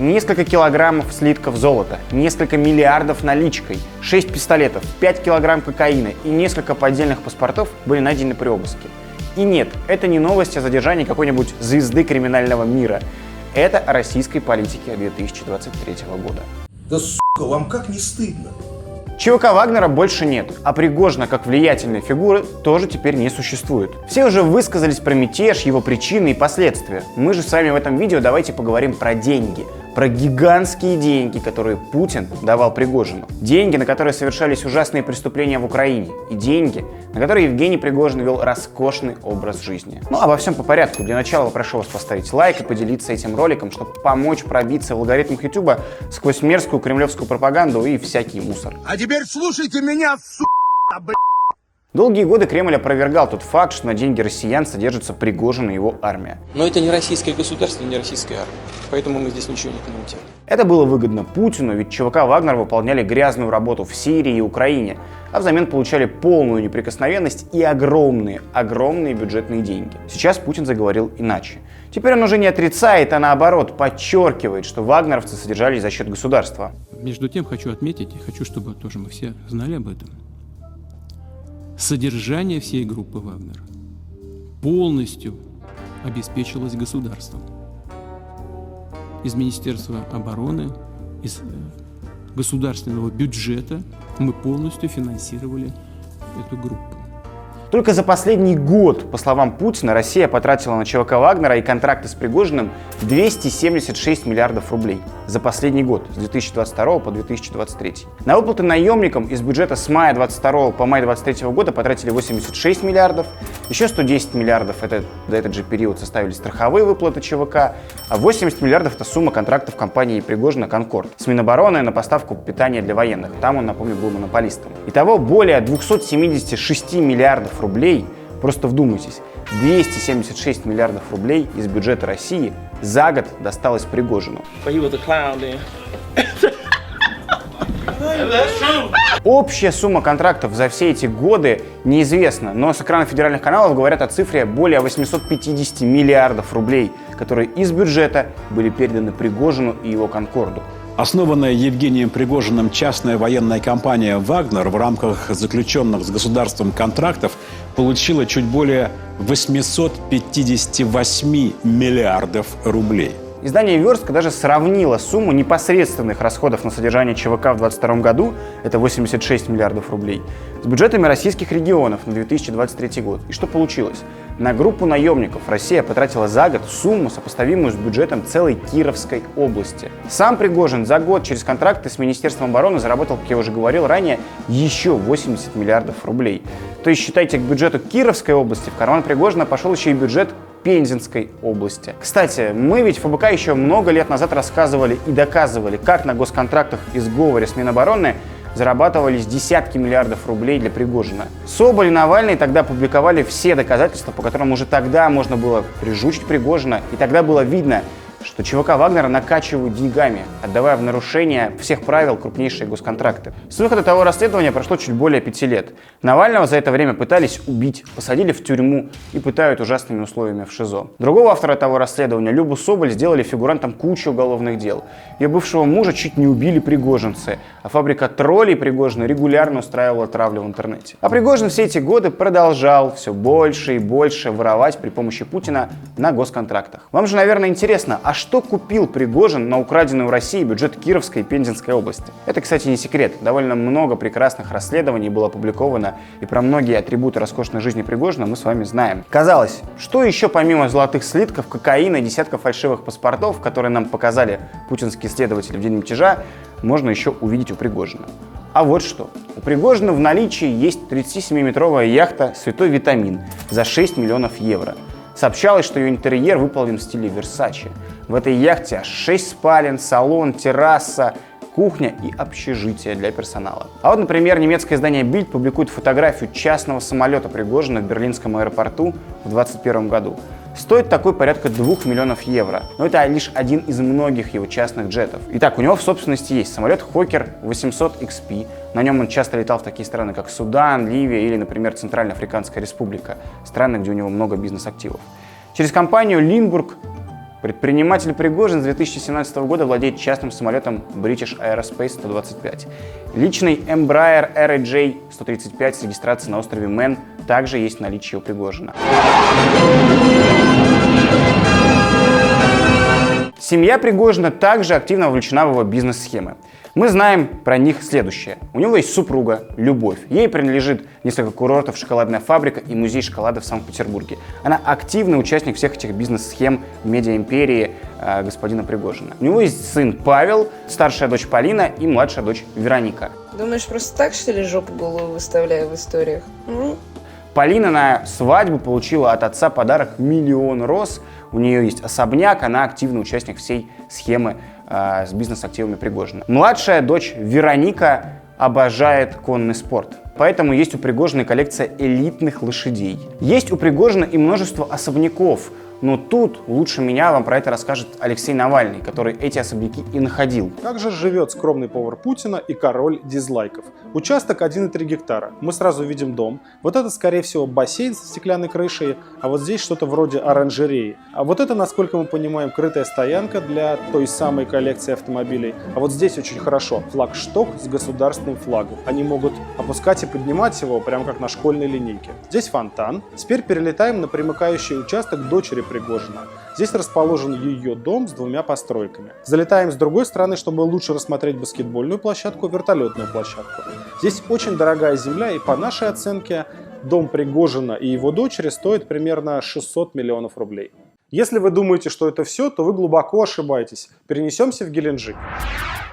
несколько килограммов слитков золота, несколько миллиардов наличкой, 6 пистолетов, 5 килограмм кокаина и несколько поддельных паспортов были найдены при обыске. И нет, это не новость о задержании какой-нибудь звезды криминального мира. Это о российской политике 2023 года. Да сука, вам как не стыдно? ЧВК Вагнера больше нет, а Пригожина как влиятельной фигуры тоже теперь не существует. Все уже высказались про мятеж, его причины и последствия. Мы же с вами в этом видео давайте поговорим про деньги. Про гигантские деньги, которые Путин давал Пригожину. Деньги, на которые совершались ужасные преступления в Украине. И деньги, на которые Евгений Пригожин вел роскошный образ жизни. Ну, обо всем по порядку. Для начала прошу вас поставить лайк и поделиться этим роликом, чтобы помочь пробиться в алгоритмах YouTube сквозь мерзкую кремлевскую пропаганду и всякий мусор. А теперь слушайте меня, сука, блядь. Долгие годы Кремль опровергал тот факт, что на деньги россиян содержится Пригожин и его армия. Но это не российское государство, не российская армия. Поэтому мы здесь ничего не комментируем. Это было выгодно Путину, ведь ЧВК «Вагнер» выполняли грязную работу в Сирии и Украине, а взамен получали полную неприкосновенность и огромные бюджетные деньги. Сейчас Путин заговорил иначе. Теперь он уже не отрицает, а наоборот подчеркивает, что вагнеровцы содержались за счет государства. Между тем хочу отметить, и хочу, чтобы тоже мы все знали об этом, содержание всей группы «Вагнер» полностью обеспечилось государством. Из Министерства обороны, из государственного бюджета мы полностью финансировали эту группу. Только за последний год, по словам Путина, Россия потратила на ЧВК Вагнера и контракты с Пригожиным 276 миллиардов рублей. За последний год, с 2022 по 2023. На выплаты наемникам из бюджета с мая 2022 по май 2023 года потратили 86 миллиардов. Еще 110 миллиардов за этот же период составили страховые выплаты ЧВК, а 80 миллиардов это сумма контрактов компании Пригожина «Конкорд» с Минобороны на поставку питания для военных. Там он, напомню, был монополистом. Итого более 276 миллиардов рублей, просто вдумайтесь, 276 миллиардов рублей из бюджета России за год досталось Пригожину. Общая сумма контрактов за все эти годы неизвестна, но с экранов федеральных каналов говорят о цифре более 850 миллиардов рублей, которые из бюджета были переданы Пригожину и его «Конкорду». Основанная Евгением Пригожиным частная военная компания «Вагнер» в рамках заключенных с государством контрактов получила чуть более 858 миллиардов рублей. Издание «Верстка» даже сравнило сумму непосредственных расходов на содержание ЧВК в 2022 году, это 86 миллиардов рублей, с бюджетами российских регионов на 2023 год. И что получилось? На группу наемников Россия потратила за год сумму, сопоставимую с бюджетом целой Кировской области. Сам Пригожин за год через контракты с Министерством обороны заработал, как я уже говорил ранее, еще 80 миллиардов рублей. То есть, считайте, к бюджету Кировской области в карман Пригожина пошел еще и бюджет Пензенской области. Кстати, мы ведь в ФБК еще много лет назад рассказывали и доказывали, как на госконтрактах и сговоре с Минобороны зарабатывались десятки миллиардов рублей для Пригожина. Соболь и Навальный тогда публиковали все доказательства, по которым уже тогда можно было прижучить Пригожина, и тогда было видно, что ЧВК Вагнера накачивают деньгами, отдавая в нарушение всех правил крупнейшие госконтракты. С выхода того расследования прошло чуть более 5 лет. Навального за это время пытались убить, посадили в тюрьму и пытают ужасными условиями в ШИЗО. Другого автора того расследования, Любу Соболь, сделали фигурантом кучи уголовных дел. Ее бывшего мужа чуть не убили пригожинцы, а фабрика троллей Пригожина регулярно устраивала травлю в интернете. А Пригожин все эти годы продолжал все больше и больше воровать при помощи Путина на госконтрактах. Вам же, наверное, интересно, а что купил Пригожин на украденную в России бюджет Кировской и Пензенской области? Это, кстати, не секрет. Довольно много прекрасных расследований было опубликовано, и про многие атрибуты роскошной жизни Пригожина мы с вами знаем. Казалось, что еще помимо золотых слитков, кокаина и десятков фальшивых паспортов, которые нам показали путинские следователи в день мятежа, можно еще увидеть у Пригожина? А вот что. У Пригожина в наличии есть 37-метровая яхта «Святой Витамин» за 6 миллионов евро. Сообщалось, что ее интерьер выполнен в стиле Versace. В этой яхте аж 6 спален, салон, терраса, кухня и общежитие для персонала. А вот, например, немецкое издание Bild публикует фотографию частного самолета Пригожина в берлинском аэропорту в 2021 году. Стоит такой порядка 2 миллионов евро, но это лишь один из многих его частных джетов. Итак, у него в собственности есть самолет Hawker 800 XP. На нем он часто летал в такие страны, как Судан, Ливия или, например, Центральноафриканская республика, страны, где у него много бизнес-активов. Через компанию Lindbergh Предприниматель Пригожин с 2017 года владеет частным самолетом British Aerospace 125. Личный Embraer RAJ-135 с регистрацией на острове Мэн также есть в наличии у Пригожина. Семья Пригожина также активно вовлечена в его бизнес-схемы. Мы знаем про них следующее. У него есть супруга Любовь. Ей принадлежит несколько курортов, шоколадная фабрика и музей шоколада в Санкт-Петербурге. Она активный участник всех этих бизнес-схем медиа-империи господина Пригожина. У него есть сын Павел, старшая дочь Полина и младшая дочь Вероника. Думаешь, просто так, что ли, жопу голову выставляю в историях? Полина на свадьбу получила от отца подарок 1 000 000 роз. У нее есть особняк, она активный участник всей схемы с бизнес-активами Пригожина. Младшая дочь Вероника обожает конный спорт. Поэтому есть у Пригожина коллекция элитных лошадей. Есть у Пригожина и множество особняков. Но тут лучше меня вам про это расскажет Алексей Навальный, который эти особняки и находил. Как же живет скромный повар Путина и король дизлайков? Участок 1,3 гектара. Мы сразу видим дом. Вот это, скорее всего, бассейн со стеклянной крышей, а вот здесь что-то вроде оранжереи. А вот это, насколько мы понимаем, крытая стоянка для той самой коллекции автомобилей. А вот здесь очень хорошо. Флагшток с государственным флагом. Они могут опускать и поднимать его, прямо как на школьной линейке. Здесь фонтан. Теперь перелетаем на примыкающий участок дочери Пригожина. Здесь расположен ее дом с 2 постройками. Залетаем с другой стороны, чтобы лучше рассмотреть баскетбольную площадку, вертолетную площадку. Здесь очень дорогая земля, и по нашей оценке дом Пригожина и его дочери стоит примерно 600 миллионов рублей. Если вы думаете, что это все, то вы глубоко ошибаетесь. Перенесемся в Геленджик.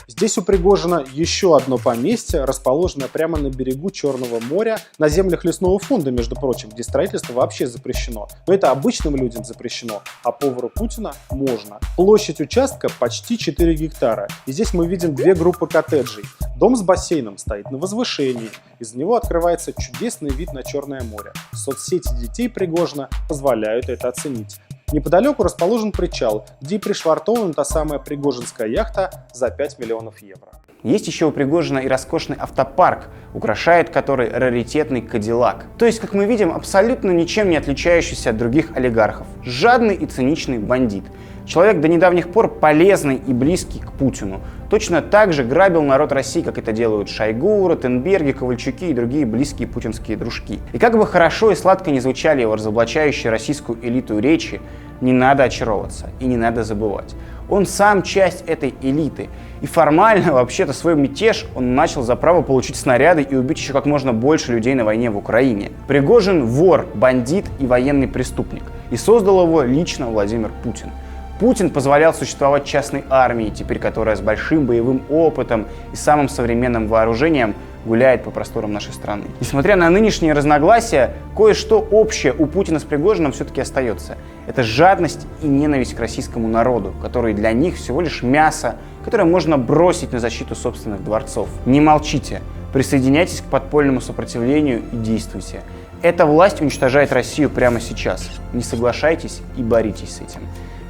Здесь у Пригожина еще одно поместье, расположенное прямо на берегу Черного моря, на землях лесного фонда, между прочим, где строительство вообще запрещено. Но это обычным людям запрещено, а повару Путина можно. Площадь участка почти 4 гектара. И здесь мы видим 2 группы коттеджей. Дом с бассейном стоит на возвышении. Из него открывается чудесный вид на Черное море. Соцсети детей Пригожина позволяют это оценить. Неподалеку расположен причал, где и пришвартована та самая пригожинская яхта за 5 миллионов евро. Есть еще у Пригожина и роскошный автопарк, украшает который раритетный Кадиллак. То есть, как мы видим, абсолютно ничем не отличающийся от других олигархов. Жадный и циничный бандит. Человек до недавних пор полезный и близкий к Путину. Точно так же грабил народ России, как это делают Шойгу, Ротенберги, Ковальчуки и другие близкие путинские дружки. И как бы хорошо и сладко не звучали его разоблачающие российскую элиту речи, не надо очаровываться и не надо забывать. Он сам часть этой элиты. И формально, вообще-то, свой мятеж он начал за право получить снаряды и убить еще как можно больше людей на войне в Украине. Пригожин – вор, бандит и военный преступник. И создал его лично Владимир Путин. Путин позволял существовать частной армии, теперь которая с большим боевым опытом и самым современным вооружением гуляет по просторам нашей страны. Несмотря на нынешние разногласия, кое-что общее у Путина с Пригожиным все-таки остается. Это жадность и ненависть к российскому народу, который для них всего лишь мясо, которое можно бросить на защиту собственных дворцов. Не молчите, присоединяйтесь к подпольному сопротивлению и действуйте. Эта власть уничтожает Россию прямо сейчас. Не соглашайтесь и боритесь с этим.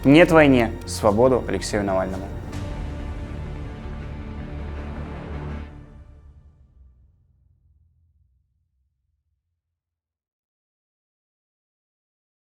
Нет войне, свободу Алексею Навальному.